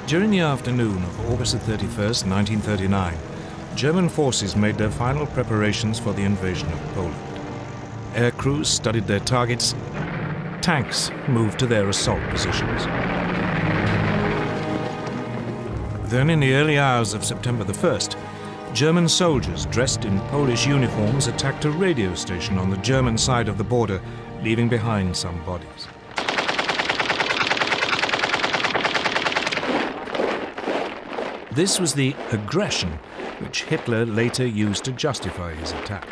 During the afternoon of August 31st, 1939, German forces made their final preparations for the invasion of Poland. Air crews studied their targets. Tanks moved to their assault positions. Then, in the early hours of September the 1st, German soldiers dressed in Polish uniforms attacked a radio station on the German side of the border, leaving behind some bodies. This was the aggression which Hitler later used to justify his attack.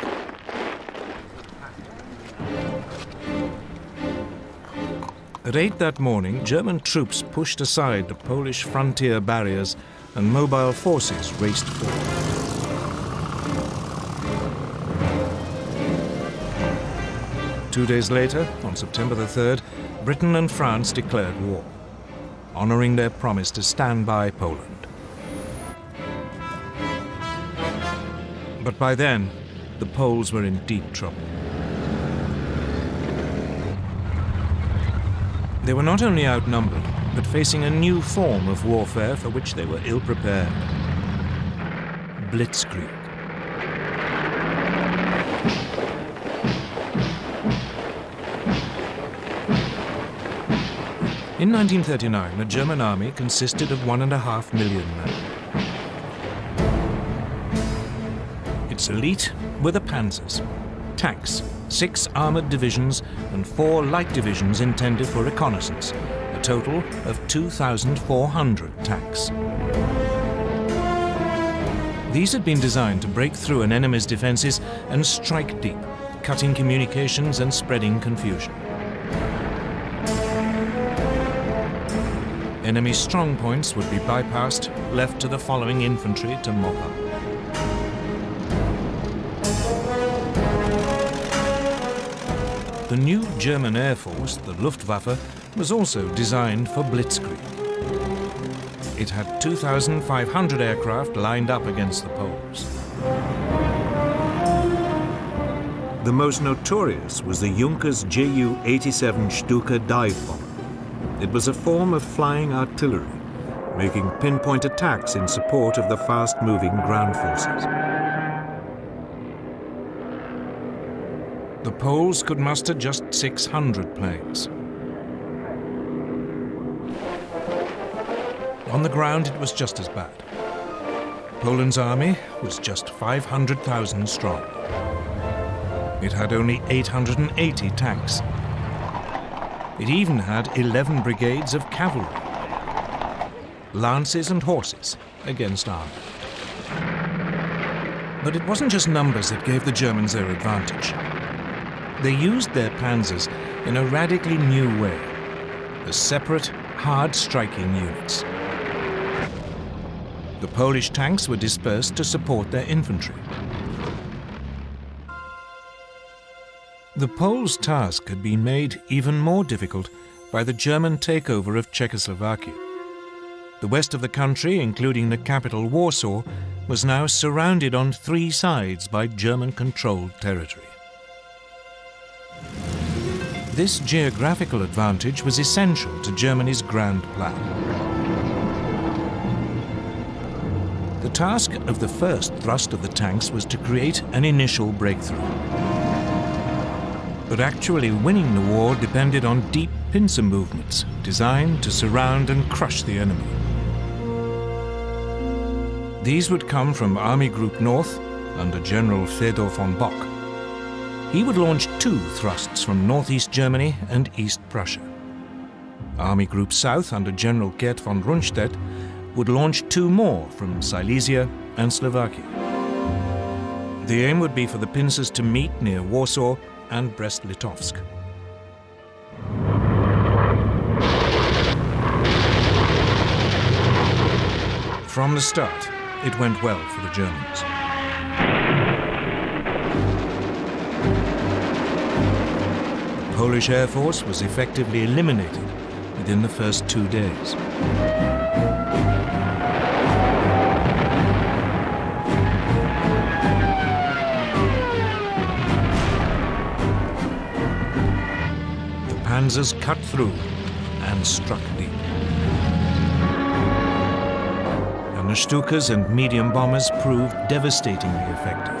At 8 that morning, German troops pushed aside the Polish frontier barriers and mobile forces raced forward. Two days later, on September the 3rd, Britain and France declared war, honoring their promise to stand by Poland. But by then, the Poles were in deep trouble. They were not only outnumbered, but facing a new form of warfare for which they were ill-prepared. Blitzkrieg. In 1939, the German army consisted of 1.5 million men. Its elite were the panzers, tanks, 6 armoured divisions and 4 light divisions intended for reconnaissance, a total of 2,400 tanks. These had been designed to break through an enemy's defences and strike deep, cutting communications and spreading confusion. Enemy strong points would be bypassed, left to the following infantry to mop up. The new German Air Force, the Luftwaffe, was also designed for Blitzkrieg. It had 2,500 aircraft lined up against the Poles. The most notorious was the Junkers Ju-87 Stuka dive bomber. It was a form of flying artillery, making pinpoint attacks in support of the fast-moving ground forces. The Poles could muster just 600 planes. On the ground, it was just as bad. Poland's army was just 500,000 strong. It had only 880 tanks. It even had 11 brigades of cavalry, lances and horses against army. But it wasn't just numbers that gave the Germans their advantage. They used their panzers in a radically new way, as separate, hard-striking units. The Polish tanks were dispersed to support their infantry. The Poles' task had been made even more difficult by the German takeover of Czechoslovakia. The west of the country, including the capital Warsaw, was now surrounded on 3 sides by German-controlled territory. This geographical advantage was essential to Germany's grand plan. The task of the first thrust of the tanks was to create an initial breakthrough. But actually winning the war depended on deep pincer movements designed to surround and crush the enemy. These would come from Army Group North under General Fedor von Bock. He would launch 2 thrusts from northeast Germany and East Prussia. Army Group South under General Gerd von Rundstedt would launch 2 more from Silesia and Slovakia. The aim would be for the pincers to meet near Warsaw and Brest-Litovsk. From the start, it went well for the Germans. The Polish Air Force was effectively eliminated within the first 2 days. Panzers cut through and struck deep. and the Stukas and medium bombers proved devastatingly effective.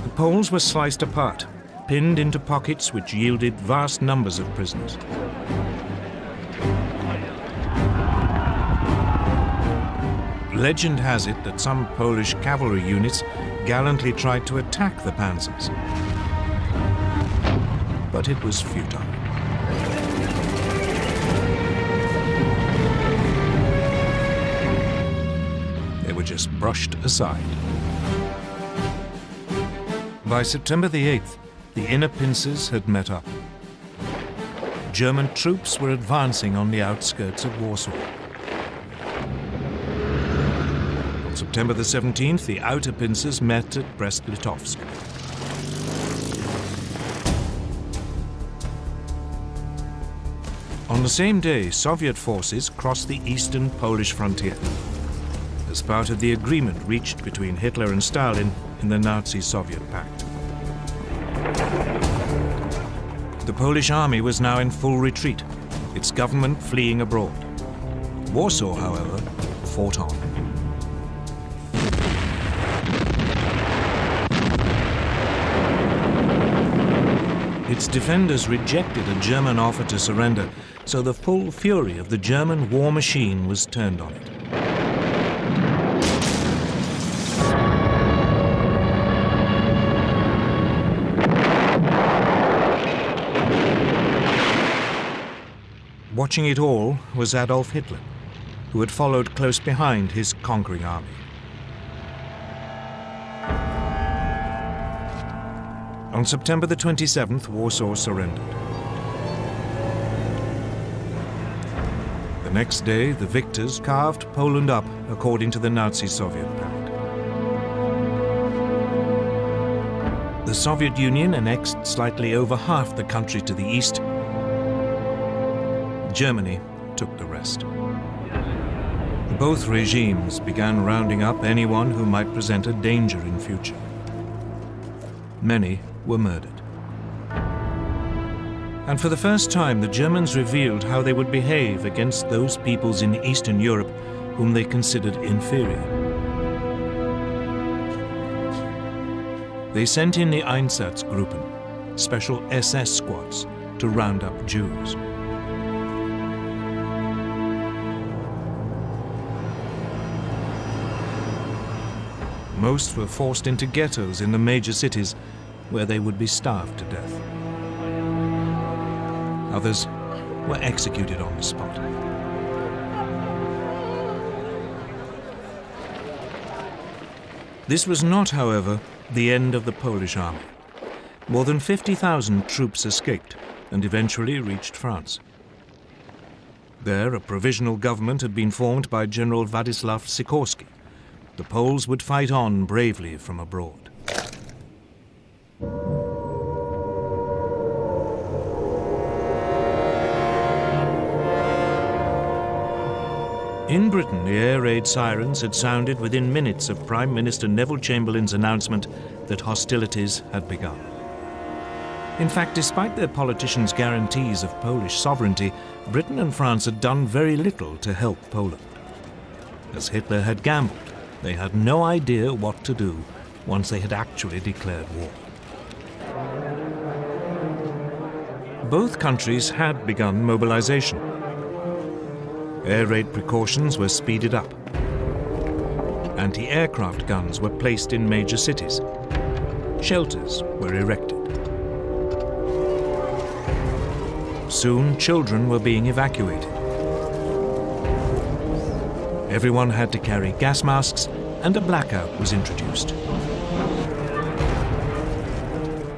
The Poles were sliced apart, pinned into pockets which yielded vast numbers of prisoners. Legend has it that some Polish cavalry units gallantly tried to attack the panzers, but it was futile. They were just brushed aside. By September the 8th, the inner pincers had met up. German troops were advancing on the outskirts of Warsaw. On September the 17th, the outer pincers met at Brest-Litovsk. On the same day, Soviet forces crossed the eastern Polish frontier as part of the agreement reached between Hitler and Stalin in the Nazi-Soviet pact. The Polish army was now in full retreat, its government fleeing abroad. Warsaw, however, fought on. Its defenders rejected a German offer to surrender, so the full fury of the German war machine was turned on it. Watching it all was Adolf Hitler, who had followed close behind his conquering army. On September the 27th, Warsaw surrendered. The next day, the victors carved Poland up according to the Nazi-Soviet pact. The Soviet Union annexed slightly over half the country to the east. Germany took the rest. Both regimes began rounding up anyone who might present a danger in future. Many were murdered. And for the first time, the Germans revealed how they would behave against those peoples in Eastern Europe whom they considered inferior. They sent in the Einsatzgruppen, special SS squads, to round up Jews. Most were forced into ghettos in the major cities, where they would be starved to death. Others were executed on the spot. This was not, however, the end of the Polish army. More than 50,000 troops escaped and eventually reached France. There, a provisional government had been formed by General Władysław Sikorski. The Poles would fight on bravely from abroad. In Britain, the air raid sirens had sounded within minutes of Prime Minister Neville Chamberlain's announcement that hostilities had begun. In fact, despite their politicians' guarantees of Polish sovereignty, Britain and France had done very little to help Poland. As Hitler had gambled, they had no idea what to do once they had actually declared war. Both countries had begun mobilization. Air raid precautions were speeded up. Anti-aircraft guns were placed in major cities. Shelters were erected. Soon, children were being evacuated. Everyone had to carry gas masks, and a blackout was introduced.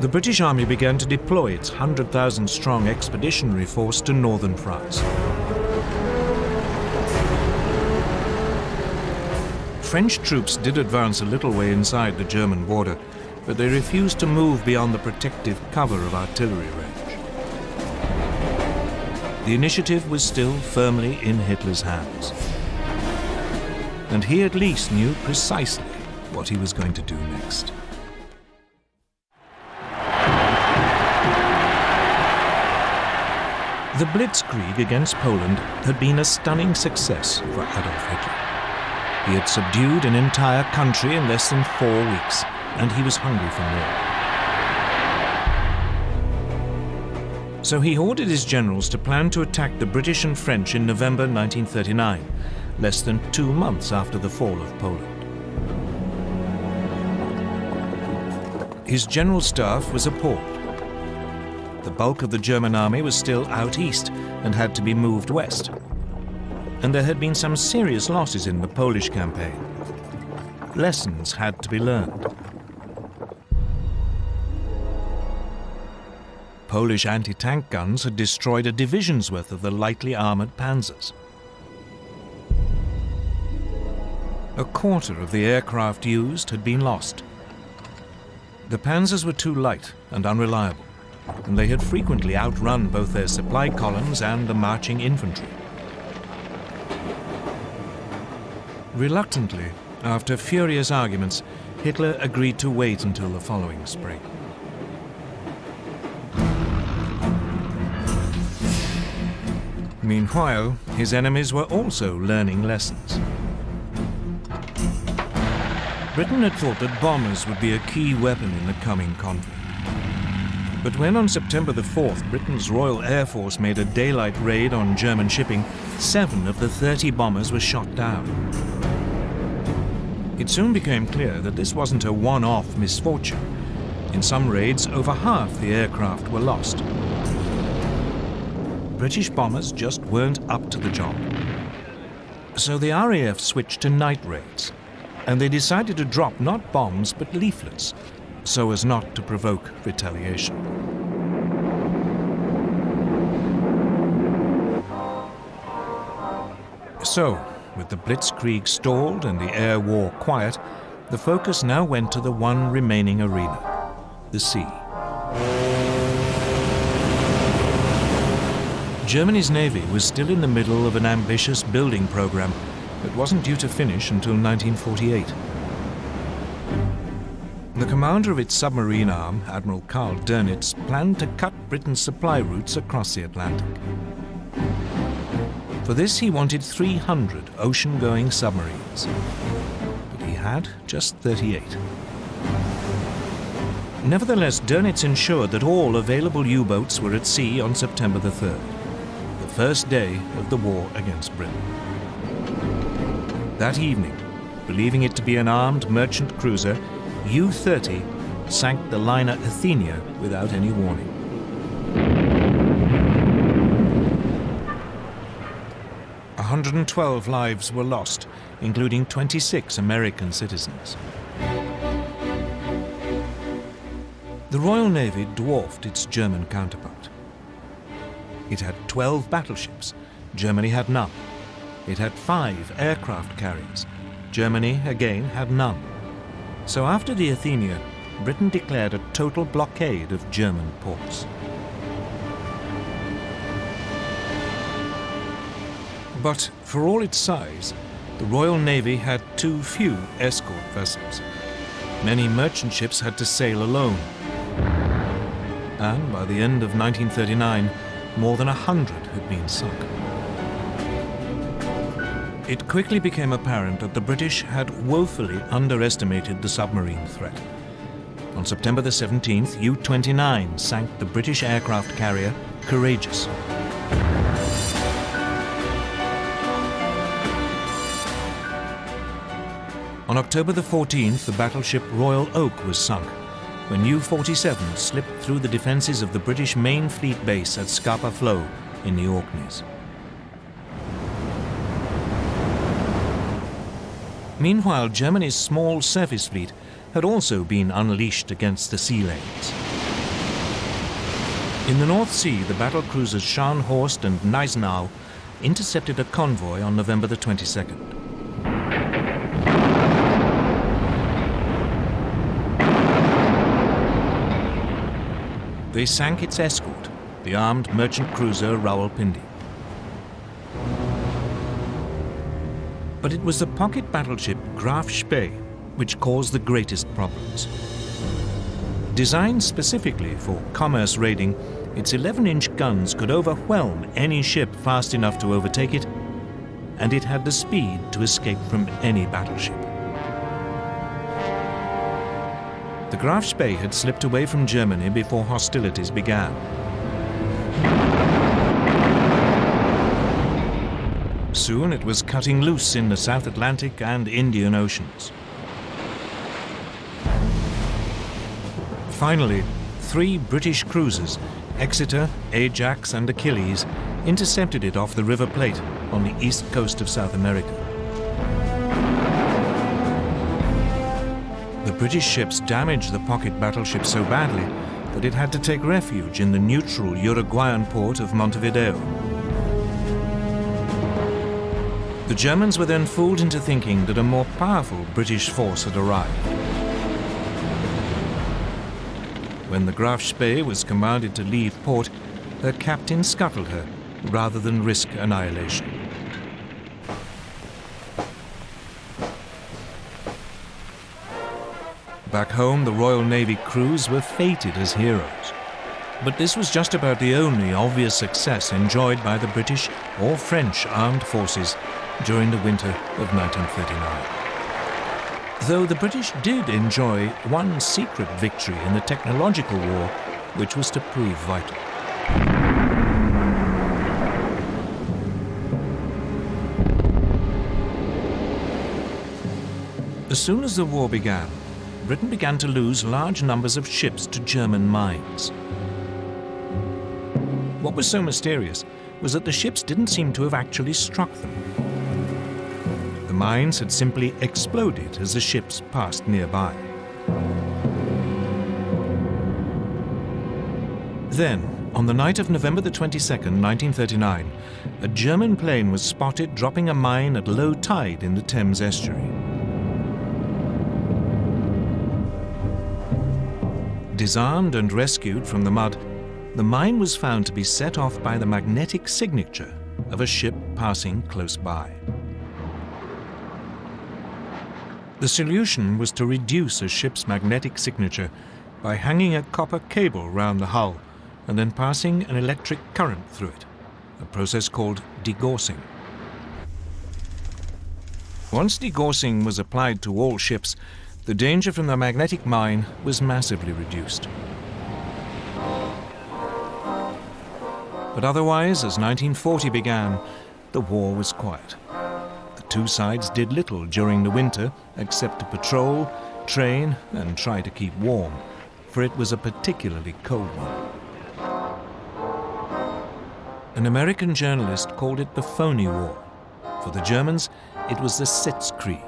The British Army began to deploy its 100,000-strong expeditionary force to northern France. French troops did advance a little way inside the German border, but they refused to move beyond the protective cover of artillery range. The initiative was still firmly in Hitler's hands. And he at least knew precisely what he was going to do next. The Blitzkrieg against Poland had been a stunning success for Adolf Hitler. He had subdued an entire country in less than 4 weeks, and he was hungry for more. So he ordered his generals to plan to attack the British and French in November 1939, less than 2 months after the fall of Poland. His general staff was appalled. The bulk of the German army was still out east and had to be moved west. And there had been some serious losses in the Polish campaign. Lessons had to be learned. Polish anti-tank guns had destroyed a division's worth of the lightly armoured panzers. A quarter of the aircraft used had been lost. The panzers were too light and unreliable, and they had frequently outrun both their supply columns and the marching infantry. Reluctantly, after furious arguments, Hitler agreed to wait until the following spring. Meanwhile, his enemies were also learning lessons. Britain had thought that bombers would be a key weapon in the coming conflict. But when on September the 4th, Britain's Royal Air Force made a daylight raid on German shipping, 7 of the 30 bombers were shot down. It soon became clear that this wasn't a one-off misfortune. In some raids, over half the aircraft were lost. British bombers just weren't up to the job. So the RAF switched to night raids, and they decided to drop not bombs but leaflets, so as not to provoke retaliation. So, with the Blitzkrieg stalled and the air war quiet, the focus now went to the one remaining arena, the sea. Germany's navy was still in the middle of an ambitious building program that wasn't due to finish until 1948. The commander of its submarine arm, Admiral Karl Dönitz, planned to cut Britain's supply routes across the Atlantic. For this, he wanted 300 ocean-going submarines, but he had just 38. Nevertheless, Dönitz ensured that all available U-boats were at sea on September the 3rd, the first day of the war against Britain. That evening, believing it to be an armed merchant cruiser, U-30 sank the liner Athenia without any warning. A 112 lives were lost, including 26 American citizens. The Royal Navy dwarfed its German counterpart. It had 12 battleships. Germany had none. It had 5 aircraft carriers. Germany, again, had none. So after the Athenia, Britain declared a total blockade of German ports. But for all its size, the Royal Navy had too few escort vessels. Many merchant ships had to sail alone. And by the end of 1939, more than 100 had been sunk. It quickly became apparent that the British had woefully underestimated the submarine threat. On September the 17th, U-29 sank the British aircraft carrier Courageous. On October the 14th, the battleship Royal Oak was sunk when U-47 slipped through the defences of the British main fleet base at Scapa Flow in the Orkneys. Meanwhile, Germany's small surface fleet had also been unleashed against the sea lanes. In the North Sea, the battle cruisers Scharnhorst and Gneisenau intercepted a convoy on November the 22nd. They sank its escort, the armed merchant cruiser Rawalpindi. But it was the pocket battleship Graf Spee which caused the greatest problems. Designed specifically for commerce raiding, Its 11-inch guns could overwhelm any ship fast enough to overtake it, and it had the speed to escape from any battleship. The Graf Spee had slipped away from Germany before hostilities began. Soon it was cutting loose in the South Atlantic and Indian Oceans. Finally, 3 British cruisers, Exeter, Ajax and Achilles, intercepted it off the River Plate on the east coast of South America. The British ships damaged the pocket battleship so badly that it had to take refuge in the neutral Uruguayan port of Montevideo. The Germans were then fooled into thinking that a more powerful British force had arrived. When the Graf Spee was commanded to leave port, her captain scuttled her rather than risk annihilation. Back home, the Royal Navy crews were feted as heroes. But this was just about the only obvious success enjoyed by the British or French armed forces during the winter of 1939. Though the British did enjoy one secret victory in the technological war, which was to prove vital. As soon as the war began, Britain began to lose large numbers of ships to German mines. What was so mysterious was that the ships didn't seem to have actually struck them. The mines had simply exploded as the ships passed nearby. Then, on the night of November the 22nd, 1939, a German plane was spotted dropping a mine at low tide in the Thames estuary. Disarmed and rescued from the mud, the mine was found to be set off by the magnetic signature of a ship passing close by. The solution was to reduce a ship's magnetic signature by hanging a copper cable round the hull and then passing an electric current through it, a process called degaussing. Once degaussing was applied to all ships, the danger from the magnetic mine was massively reduced. But otherwise, as 1940 began, the war was quiet. The two sides did little during the winter except to patrol, train, and try to keep warm, for it was a particularly cold one. An American journalist called it the phony war. For the Germans, it was the Blitzkrieg.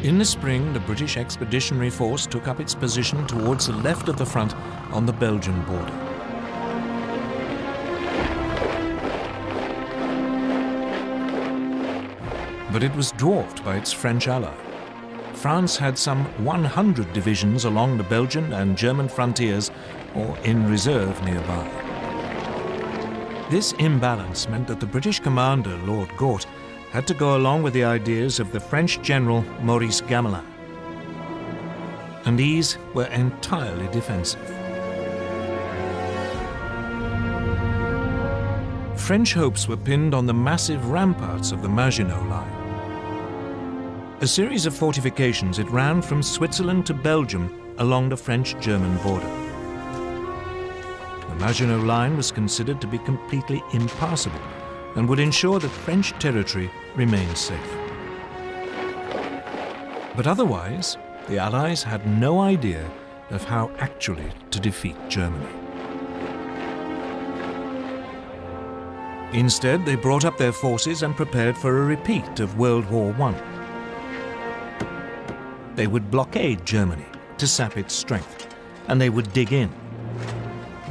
In the spring, the British Expeditionary Force took up its position towards the left of the front on the Belgian border. But it was dwarfed by its French ally. France had some 100 divisions along the Belgian and German frontiers or in reserve nearby. This imbalance meant that the British commander, Lord Gort, had to go along with the ideas of the French general Maurice Gamelin. And these were entirely defensive. French hopes were pinned on the massive ramparts of the Maginot Line. A series of fortifications, it ran from Switzerland to Belgium along the French-German border. The Maginot Line was considered to be completely impassable and would ensure that French territory remained safe. But otherwise, the Allies had no idea of how actually to defeat Germany. Instead, they brought up their forces and prepared for a repeat of World War I. They would blockade Germany to sap its strength, and they would dig in,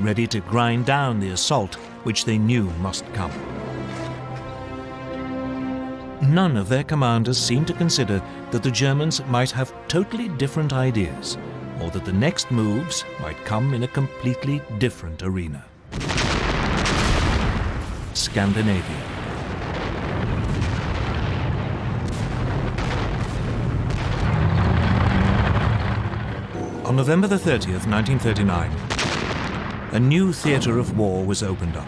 ready to grind down the assault which they knew must come. None of their commanders seemed to consider that the Germans might have totally different ideas, or that the next moves might come in a completely different arena. Scandinavia. On November the 30th, 1939, a new theatre of war was opened up.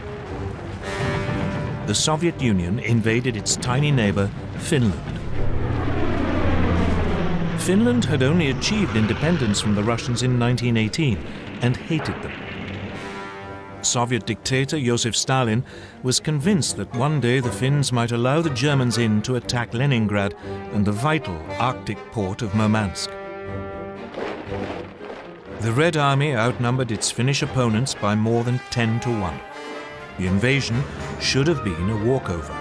The Soviet Union invaded its tiny neighbour, Finland. Finland had only achieved independence from the Russians in 1918 and hated them. Soviet dictator Joseph Stalin was convinced that one day the Finns might allow the Germans in to attack Leningrad and the vital Arctic port of Murmansk. The Red Army outnumbered its Finnish opponents by more than 10 to 1. The invasion should have been a walkover.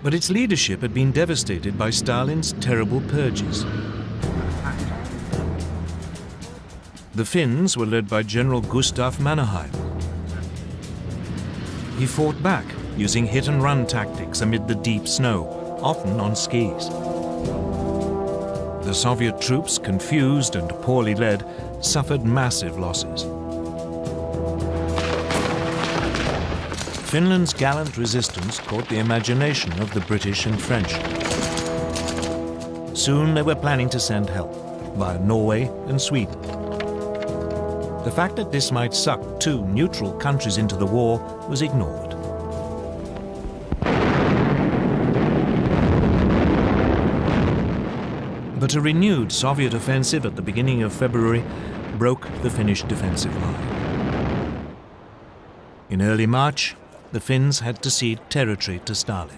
But its leadership had been devastated by Stalin's terrible purges. The Finns were led by General Gustav Mannerheim. He fought back using hit-and-run tactics amid the deep snow, often on skis. The Soviet troops, confused and poorly led, suffered massive losses. Finland's gallant resistance caught the imagination of the British and French. Soon they were planning to send help via Norway and Sweden. The fact that this might suck two neutral countries into the war was ignored. But a renewed Soviet offensive at the beginning of February broke the Finnish defensive line. In early March, the Finns had to cede territory to Stalin.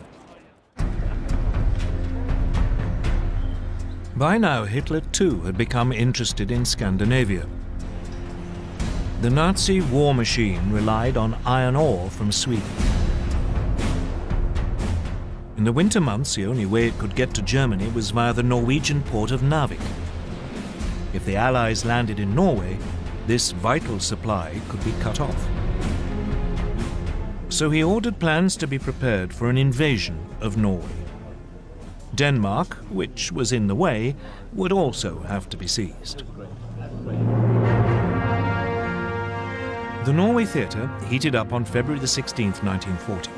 By now, Hitler too had become interested in Scandinavia. The Nazi war machine relied on iron ore from Sweden. In the winter months, the only way it could get to Germany was via the Norwegian port of Narvik. If the Allies landed in Norway, this vital supply could be cut off. So he ordered plans to be prepared for an invasion of Norway. Denmark, which was in the way, would also have to be seized. The Norway theatre heated up on February the 16th, 1940.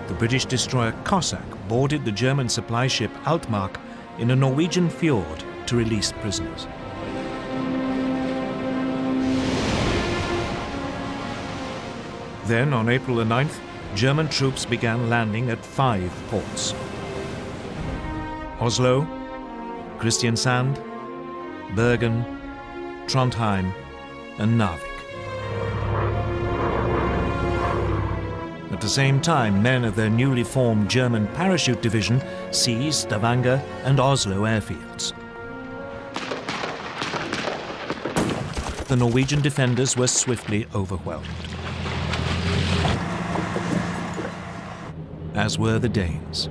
The British destroyer Cossack boarded the German supply ship Altmark in a Norwegian fjord to release prisoners. Then, on April the 9th, German troops began landing at 5 ports: Oslo, Kristiansand, Bergen, Trondheim, and Narvik. At the same time, men of their newly formed German parachute division seized Stavanger and Oslo airfields. The Norwegian defenders were swiftly overwhelmed, as were the Danes.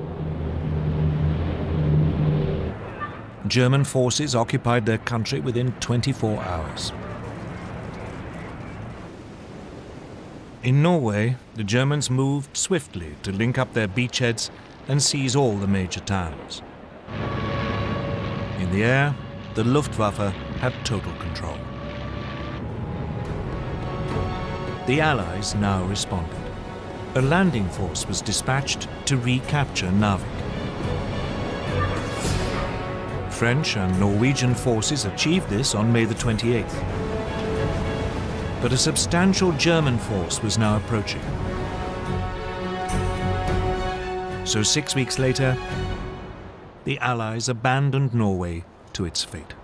German forces occupied their country within 24 hours. In Norway, the Germans moved swiftly to link up their beachheads and seize all the major towns. In the air, the Luftwaffe had total control. The Allies now responded. A landing force was dispatched to recapture Narvik. French and Norwegian forces achieved this on May the 28th. But a substantial German force was now approaching. So 6 weeks later, the Allies abandoned Norway to its fate.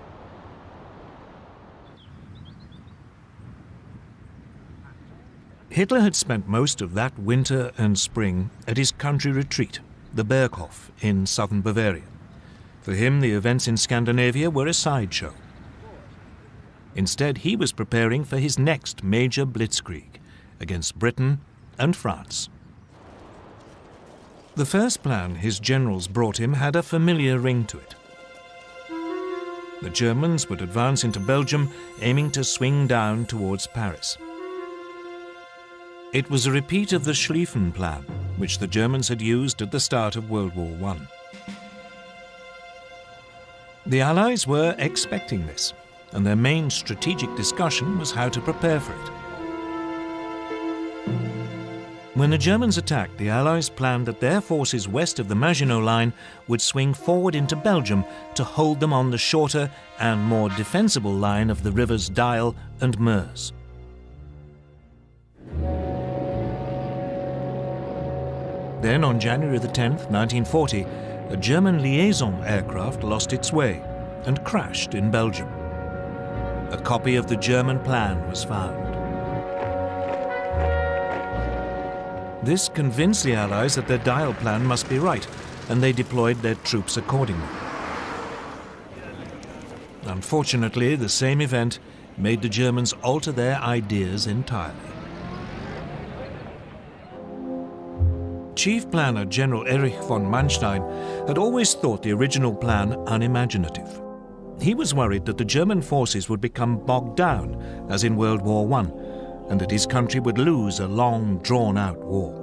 Hitler had spent most of that winter and spring at his country retreat, the Berghof in southern Bavaria. For him, the events in Scandinavia were a sideshow. Instead, he was preparing for his next major Blitzkrieg against Britain and France. The first plan his generals brought him had a familiar ring to it. The Germans would advance into Belgium, aiming to swing down towards Paris. It was a repeat of the Schlieffen Plan, which the Germans had used at the start of World War I. The Allies were expecting this, and their main strategic discussion was how to prepare for it. When the Germans attacked, the Allies planned that their forces west of the Maginot Line would swing forward into Belgium to hold them on the shorter and more defensible line of the rivers Dyle and Meuse. Then, on January the 10th, 1940, a German liaison aircraft lost its way and crashed in Belgium. A copy of the German plan was found. This convinced the Allies that their Dyle plan must be right, and they deployed their troops accordingly. Unfortunately, the same event made the Germans alter their ideas entirely. Chief Planner General Erich von Manstein had always thought the original plan unimaginative. He was worried that the German forces would become bogged down, as in World War I, and that his country would lose a long, drawn-out war.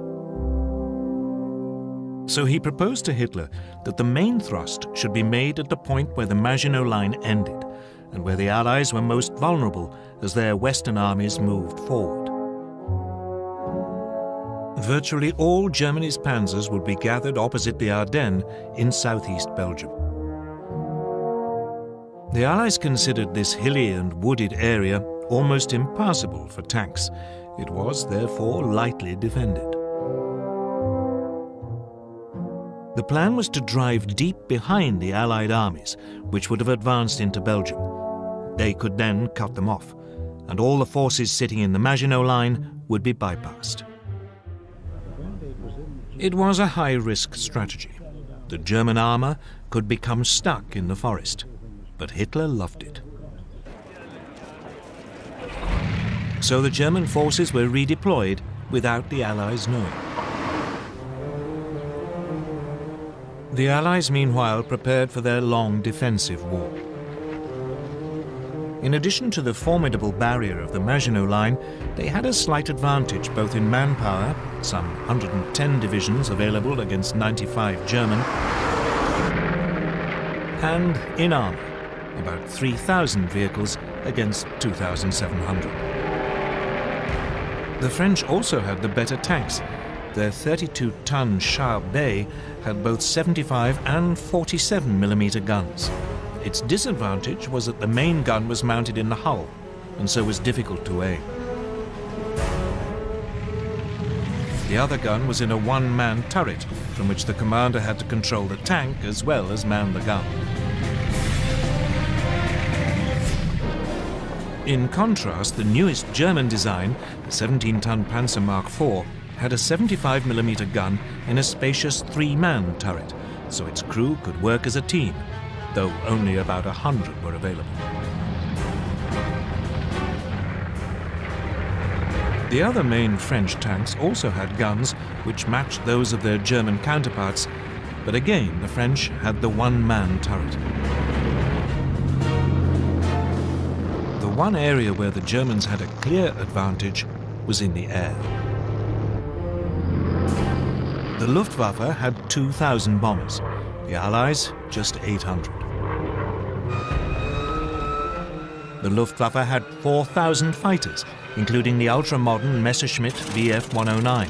So he proposed to Hitler that the main thrust should be made at the point where the Maginot Line ended, and where the Allies were most vulnerable as their Western armies moved forward. Virtually all Germany's panzers would be gathered opposite the Ardennes in southeast Belgium. The Allies considered this hilly and wooded area almost impassable for tanks. It was, therefore, lightly defended. The plan was to drive deep behind the Allied armies, which would have advanced into Belgium. They could then cut them off, and all the forces sitting in the Maginot Line would be bypassed. It was a high-risk strategy. The German armour could become stuck in the forest, but Hitler loved it. So the German forces were redeployed without the Allies knowing. The Allies, meanwhile, prepared for their long defensive war. In addition to the formidable barrier of the Maginot Line, they had a slight advantage both in manpower, some 110 divisions available against 95 German, and in armour, about 3,000 vehicles against 2,700. The French also had the better tanks. Their 32-ton Char Bay had both 75 and 47mm guns. Its disadvantage was that the main gun was mounted in the hull, and so was difficult to aim. The other gun was in a one-man turret, from which the commander had to control the tank as well as man the gun. In contrast, the newest German design, the 17-ton Panzer Mark IV, had a 75mm gun in a spacious three-man turret, so its crew could work as a team, though only about 100 were available. The other main French tanks also had guns which matched those of their German counterparts, but again the French had the one-man turret. The one area where the Germans had a clear advantage was in the air. The Luftwaffe had 2,000 bombers, the Allies just 800. The Luftwaffe had 4,000 fighters, including the ultra-modern Messerschmitt Bf 109.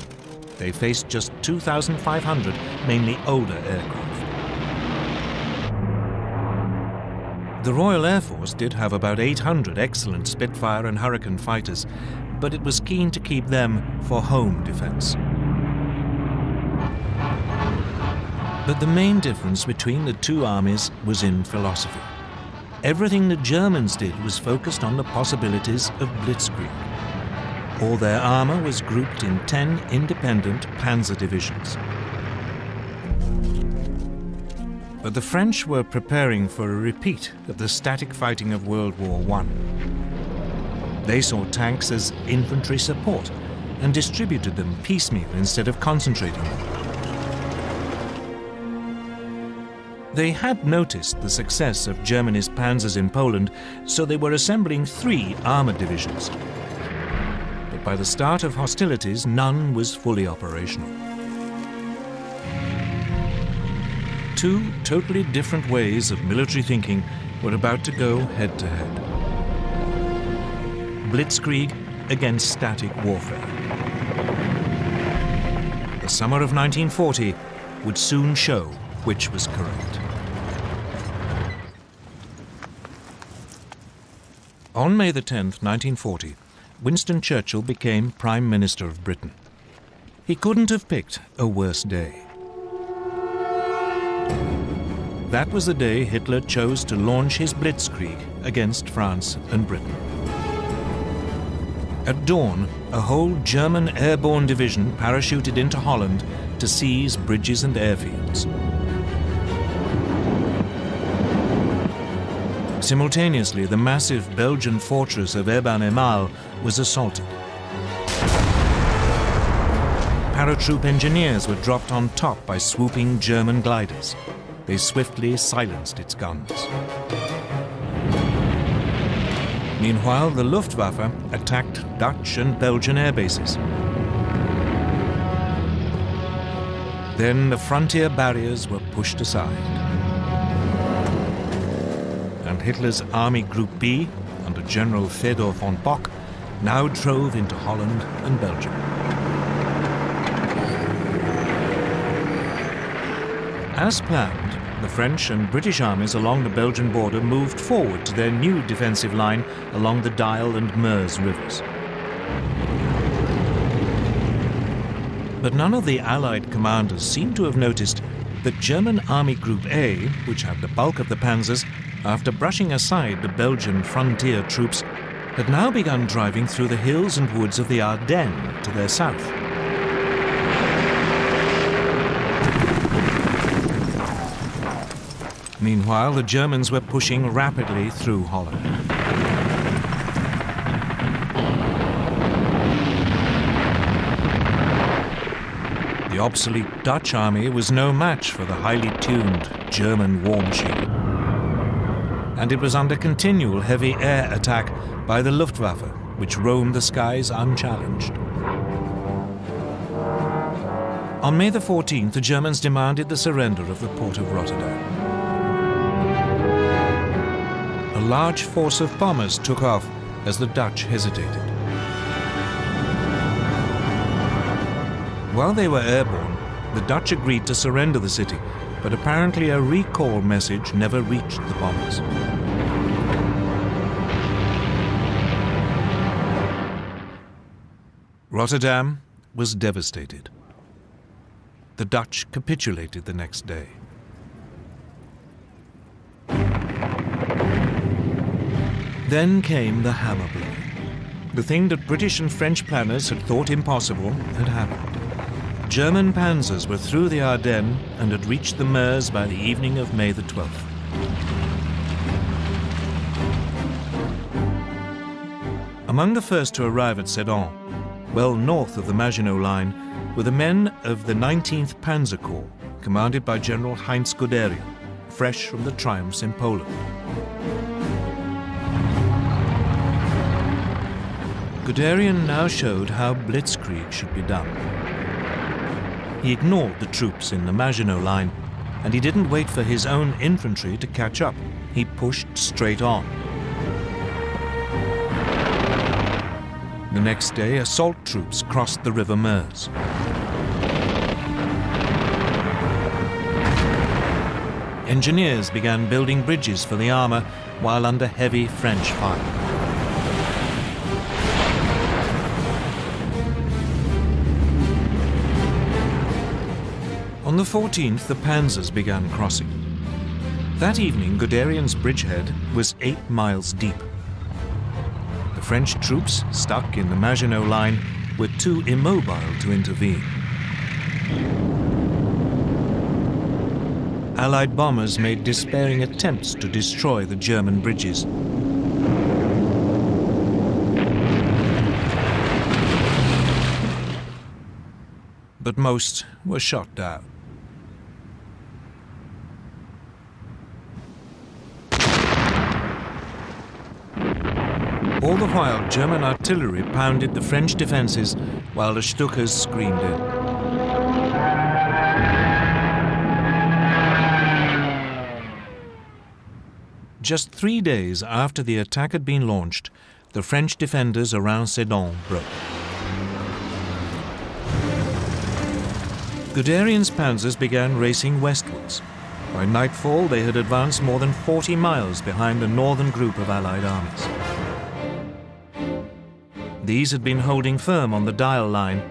They faced just 2,500, mainly older aircraft. The Royal Air Force did have about 800 excellent Spitfire and Hurricane fighters, but it was keen to keep them for home defense. But the main difference between the two armies was in philosophy. Everything the Germans did was focused on the possibilities of Blitzkrieg. All their armour was grouped in 10 independent panzer divisions. But the French were preparing for a repeat of the static fighting of World War I. They saw tanks as infantry support and distributed them piecemeal instead of concentrating them. They had noticed the success of Germany's panzers in Poland, so they were assembling 3 armoured divisions. But by the start of hostilities, none was fully operational. 2 totally different ways of military thinking were about to go head-to-head. Blitzkrieg against static warfare. The summer of 1940 would soon show which was correct. On May the 10th, 1940, Winston Churchill became Prime Minister of Britain. He couldn't have picked a worse day. That was the day Hitler chose to launch his Blitzkrieg against France and Britain. At dawn, a whole German airborne division parachuted into Holland to seize bridges and airfields. Simultaneously, the massive Belgian fortress of Eben-Emael was assaulted. Paratroop engineers were dropped on top by swooping German gliders. They swiftly silenced its guns. Meanwhile, the Luftwaffe attacked Dutch and Belgian air bases. Then the frontier barriers were pushed aside. And Hitler's Army Group B, under General Fedor von Bock, now drove into Holland and Belgium. As planned, the French and British armies along the Belgian border moved forward to their new defensive line along the Dial and Meuse rivers. But none of the Allied commanders seemed to have noticed that German Army Group A, which had the bulk of the panzers, after brushing aside the Belgian frontier troops, had now begun driving through the hills and woods of the Ardennes to their south. Meanwhile, the Germans were pushing rapidly through Holland. The obsolete Dutch army was no match for the highly tuned German war machine. And it was under continual heavy air attack by the Luftwaffe, which roamed the skies unchallenged. On May the 14th, the Germans demanded the surrender of the port of Rotterdam. A large force of bombers took off as the Dutch hesitated. While they were airborne, the Dutch agreed to surrender the city, but apparently a recall message never reached the bombers. Rotterdam was devastated. The Dutch capitulated the next day. Then came the hammer blow. The thing that British and French planners had thought impossible had happened. German panzers were through the Ardennes and had reached the Meuse by the evening of May the 12th. Among the first to arrive at Sedan, well north of the Maginot Line, were the men of the 19th Panzer Corps, commanded by General Heinz Guderian, fresh from the triumphs in Poland. Guderian now showed how Blitzkrieg should be done. He ignored the troops in the Maginot Line, and he didn't wait for his own infantry to catch up. He pushed straight on. The next day, assault troops crossed the River Meuse. Engineers began building bridges for the armor while under heavy French fire. On the 14th, the panzers began crossing. That evening, Guderian's bridgehead was 8 miles deep. The French troops, stuck in the Maginot Line, were too immobile to intervene. Allied bombers made despairing attempts to destroy the German bridges. But most were shot down. All the while, German artillery pounded the French defenses while the Stukas screamed in. Just 3 days after the attack had been launched, the French defenders around Sedan broke. Guderian's panzers began racing westwards. By nightfall, they had advanced more than 40 miles behind the northern group of Allied armies. These had been holding firm on the Dial line,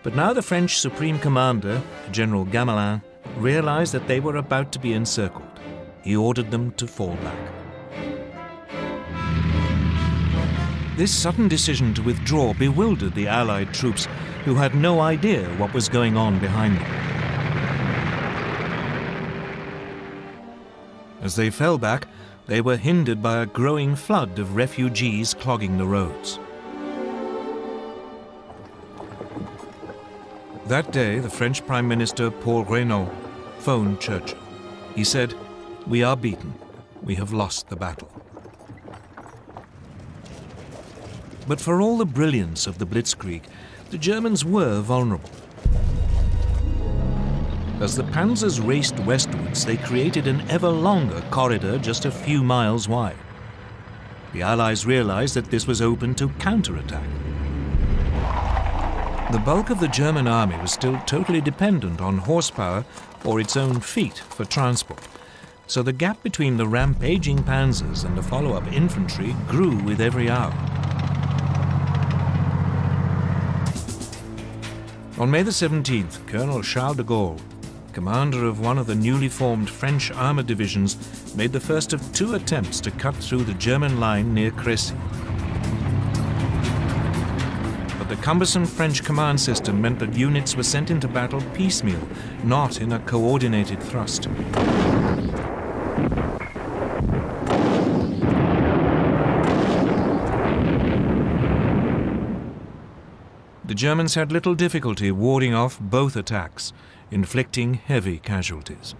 but now the French Supreme Commander, General Gamelin, realized that they were about to be encircled. He ordered them to fall back. This sudden decision to withdraw bewildered the Allied troops, who had no idea what was going on behind them. As they fell back, they were hindered by a growing flood of refugees clogging the roads. That day, the French Prime Minister Paul Reynaud phoned Churchill. He said, "We are beaten. We have lost the battle." But for all the brilliance of the Blitzkrieg, the Germans were vulnerable. As the panzers raced westwards, they created an ever longer corridor just a few miles wide. The Allies realized that this was open to counterattack. The bulk of the German army was still totally dependent on horsepower or its own feet for transport, so the gap between the rampaging panzers and the follow-up infantry grew with every hour. On May the 17th, Colonel Charles de Gaulle, commander of one of the newly formed French armored divisions, made the first of two attempts to cut through the German line near Crécy. But the cumbersome French command system meant that units were sent into battle piecemeal, not in a coordinated thrust. The Germans had little difficulty warding off both attacks, inflicting heavy casualties.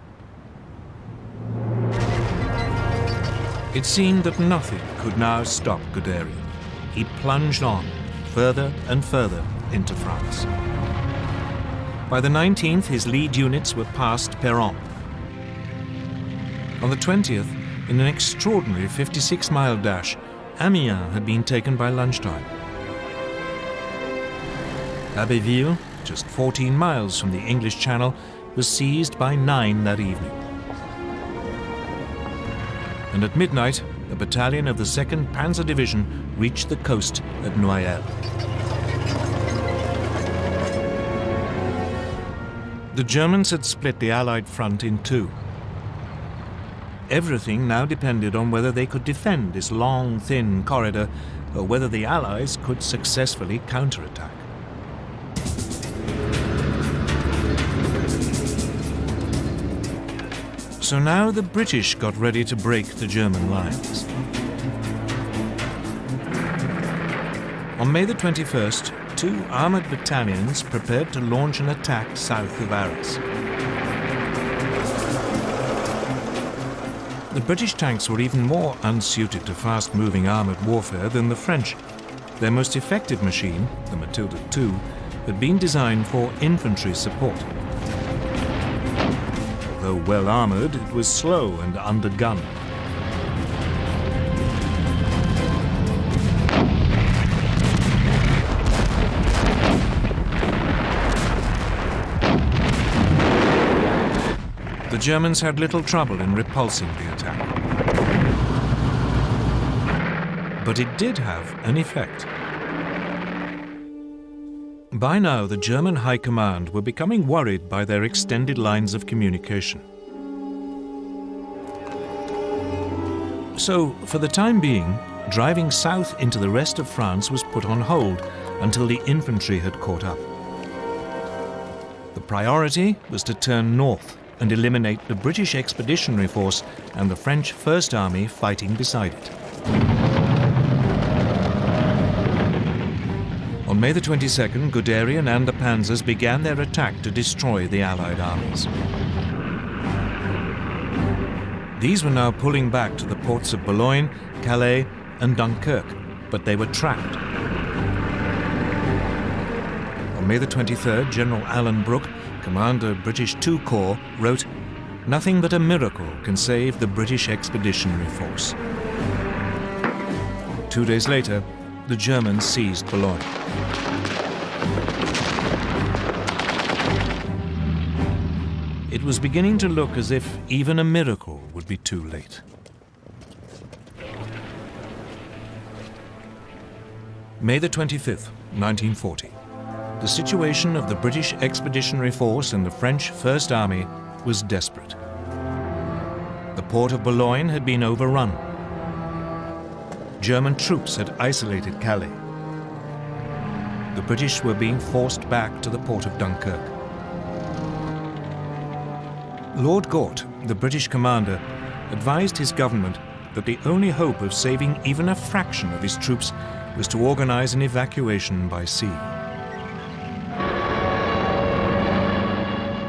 It seemed that nothing could now stop Guderian. He plunged on, further and further into France. By the 19th, his lead units were past Péronne. On the 20th, in an extraordinary 56-mile dash, Amiens had been taken by lunchtime. Abbeville, just 14 miles from the English Channel, was seized by 9 that evening. And at midnight, a battalion of the 2nd Panzer Division reached the coast at Noyelles. The Germans had split the Allied front in two. Everything now depended on whether they could defend this long, thin corridor or whether the Allies could successfully counterattack. So now the British got ready to break the German lines. On May the 21st, two armoured battalions prepared to launch an attack south of Arras. The British tanks were even more unsuited to fast-moving armoured warfare than the French. Their most effective machine, the Matilda II, had been designed for infantry support. Though well armoured, it was slow and undergunned. The Germans had little trouble in repulsing the attack. But it did have an effect. By now, the German High Command were becoming worried by their extended lines of communication. So, for the time being, driving south into the rest of France was put on hold until the infantry had caught up. The priority was to turn north and eliminate the British Expeditionary Force and the French First Army fighting beside it. On May the 22nd, Guderian and the Panzers began their attack to destroy the Allied armies. These were now pulling back to the ports of Boulogne, Calais, and Dunkirk, but they were trapped. On May the 23rd, General Alan Brooke, commander of British II Corps, wrote, "Nothing but a miracle can save the British Expeditionary Force." 2 days later, the Germans seized Boulogne. it was beginning to look as if even a miracle would be too late. May the 25th, 1940. The situation of the British Expeditionary Force and the French First Army was desperate. The port of Boulogne had been overrun. German troops had isolated Calais. The British were being forced back to the port of Dunkirk. Lord Gort, the British commander, advised his government that the only hope of saving even a fraction of his troops was to organize an evacuation by sea.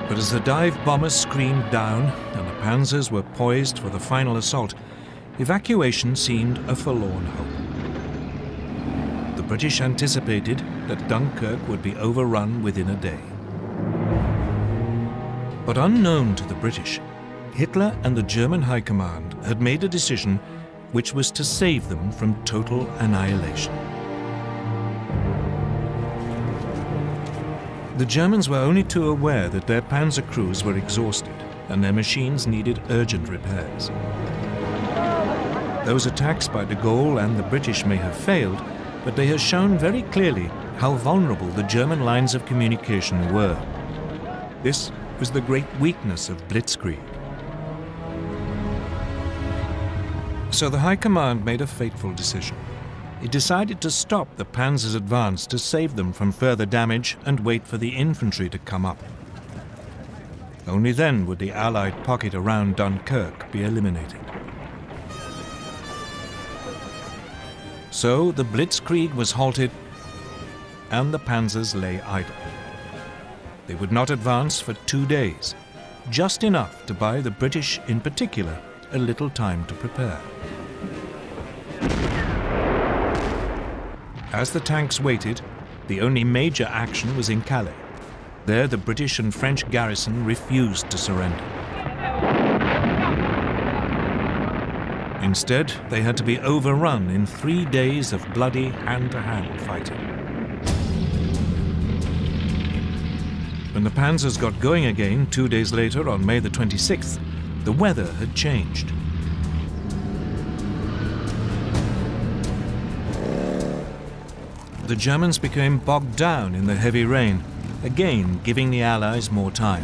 But as the dive bombers screamed down and the panzers were poised for the final assault, evacuation seemed a forlorn hope. The British anticipated that Dunkirk would be overrun within a day. But unknown to the British, Hitler and the German High Command had made a decision which was to save them from total annihilation. The Germans were only too aware that their panzer crews were exhausted and their machines needed urgent repairs. Those attacks by de Gaulle and the British may have failed, but they have shown very clearly how vulnerable the German lines of communication were. This was the great weakness of Blitzkrieg. So the High Command made a fateful decision. It decided to stop the panzer's advance to save them from further damage and wait for the infantry to come up. Only then would the Allied pocket around Dunkirk be eliminated. So the Blitzkrieg was halted and the panzers lay idle. They would not advance for 2 days, just enough to buy the British in particular a little time to prepare. As the tanks waited, the only major action was in Calais. There the British and French garrison refused to surrender. Instead, they had to be overrun in 3 days of bloody hand-to-hand fighting. When the panzers got going again 2 days later on May the 26th, the weather had changed. The Germans became bogged down in the heavy rain, again giving the Allies more time.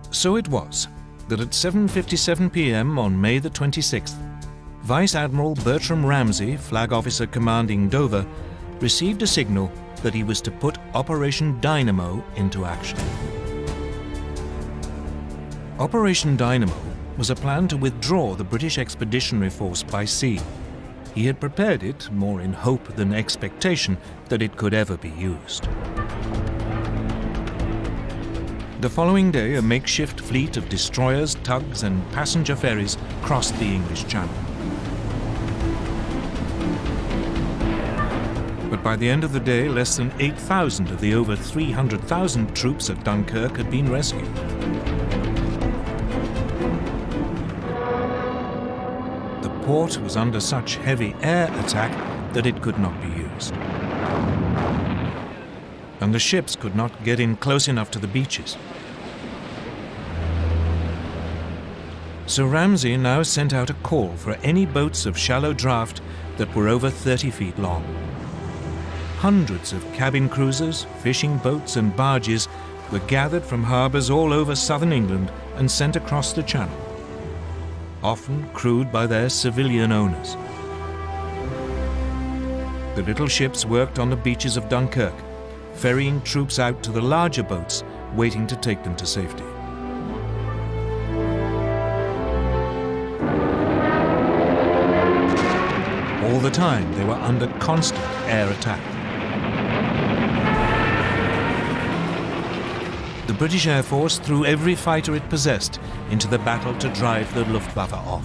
So it was that at 7:57 p.m. on May the 26th, Vice Admiral Bertram Ramsay, flag officer commanding Dover, received a signal that he was to put Operation Dynamo into action. Operation Dynamo was a plan to withdraw the British Expeditionary Force by sea. He had prepared it more in hope than expectation that it could ever be used. The following day, a makeshift fleet of destroyers, tugs, and passenger ferries crossed the English Channel. But by the end of the day, less than 8,000 of the over 300,000 troops at Dunkirk had been rescued. The port was under such heavy air attack that it could not be used. And the ships could not get in close enough to the beaches. So Ramsay now sent out a call for any boats of shallow draft that were over 30 feet long. Hundreds of cabin cruisers, fishing boats and barges were gathered from harbours all over southern England and sent across the Channel, often crewed by their civilian owners. The little ships worked on the beaches of Dunkirk, ferrying troops out to the larger boats waiting to take them to safety. All the time they were under constant air attack. The British Air Force threw every fighter it possessed into the battle to drive the Luftwaffe off.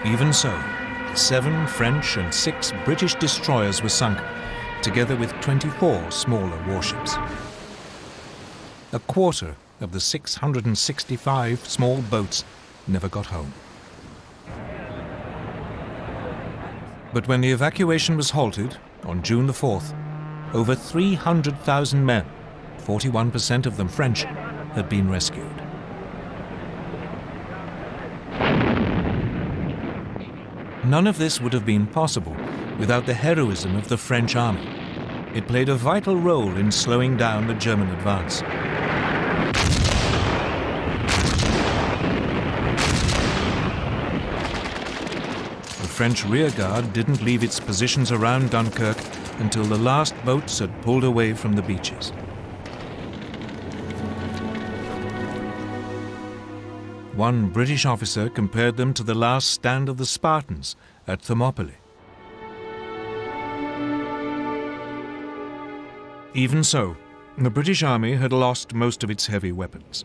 Even so, 7 French and 6 British destroyers were sunk, together with 24 smaller warships. A quarter of the 665 small boats never got home. But when the evacuation was halted on June the 4th, over 300,000 men, 41% of them French, had been rescued. None of this would have been possible without the heroism of the French army. It played a vital role in slowing down the German advance. The French rearguard didn't leave its positions around Dunkirk until the last boats had pulled away from the beaches. One British officer compared them to the last stand of the Spartans at Thermopylae. Even so, the British army had lost most of its heavy weapons.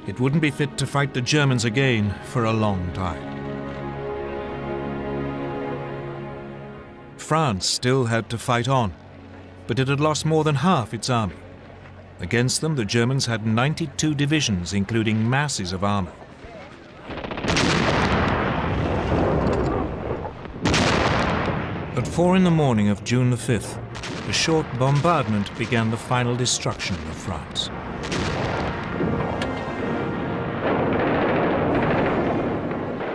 It wouldn't be fit to fight the Germans again for a long time. France still had to fight on, but it had lost more than half its army. Against them, the Germans had 92 divisions, including masses of armor. At 4 in the morning of June the 5th, a short bombardment began the final destruction of France.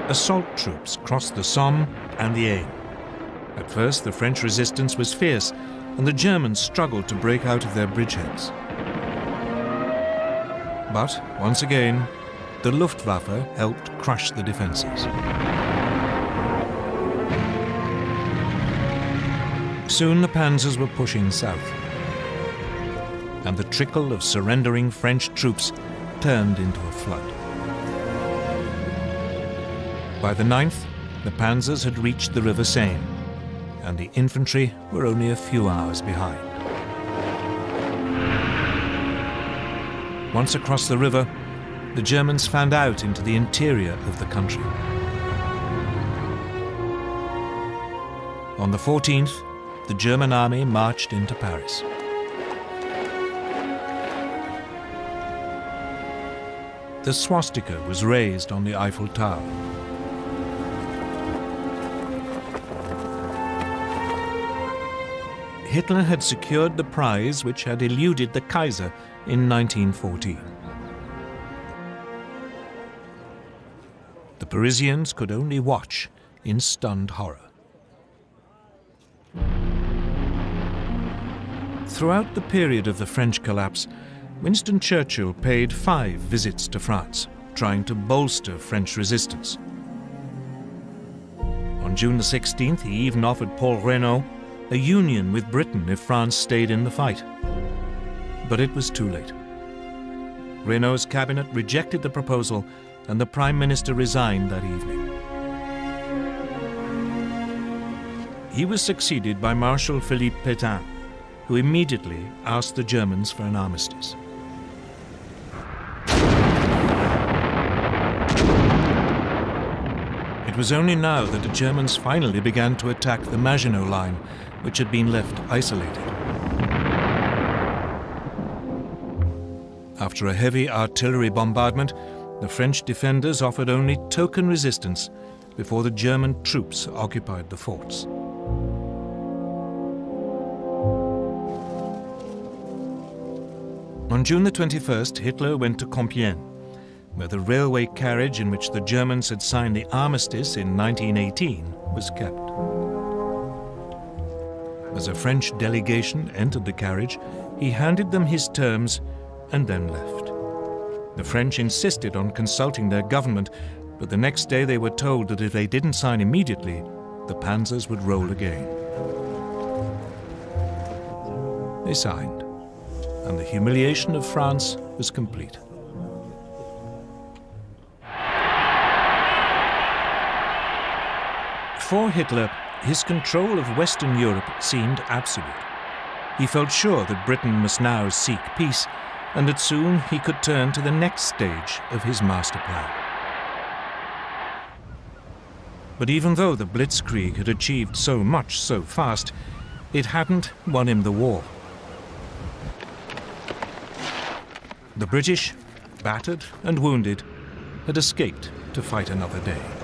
Assault troops crossed the Somme and the Aisne. At first, the French resistance was fierce, and the Germans struggled to break out of their bridgeheads. But, once again, the Luftwaffe helped crush the defenses. Soon the panzers were pushing south, and the trickle of surrendering French troops turned into a flood. By the 9th, the panzers had reached the River Seine, and the infantry were only a few hours behind. Once across the river, the Germans fanned out into the interior of the country. On the 14th, the German army marched into Paris. The swastika was raised on the Eiffel Tower. Hitler had secured the prize which had eluded the Kaiser in 1914. The Parisians could only watch in stunned horror. Throughout the period of the French collapse, Winston Churchill paid 5 visits to France, trying to bolster French resistance. On June the 16th, he even offered Paul Reynaud a union with Britain if France stayed in the fight. But it was too late. Reynaud's cabinet rejected the proposal, and the Prime Minister resigned that evening. He was succeeded by Marshal Philippe Pétain, who immediately asked the Germans for an armistice. It was only now that the Germans finally began to attack the Maginot Line, which had been left isolated. After a heavy artillery bombardment, the French defenders offered only token resistance before the German troops occupied the forts. On June the 21st, Hitler went to Compiègne, where the railway carriage in which the Germans had signed the armistice in 1918 was kept. As a French delegation entered the carriage, he handed them his terms and then left. The French insisted on consulting their government, but the next day they were told that if they didn't sign immediately, the panzers would roll again. They signed, and the humiliation of France was complete. For Hitler, his control of Western Europe seemed absolute. He felt sure that Britain must now seek peace, and that soon he could turn to the next stage of his master plan. But even though the Blitzkrieg had achieved so much so fast, it hadn't won him the war. The British, battered and wounded, had escaped to fight another day.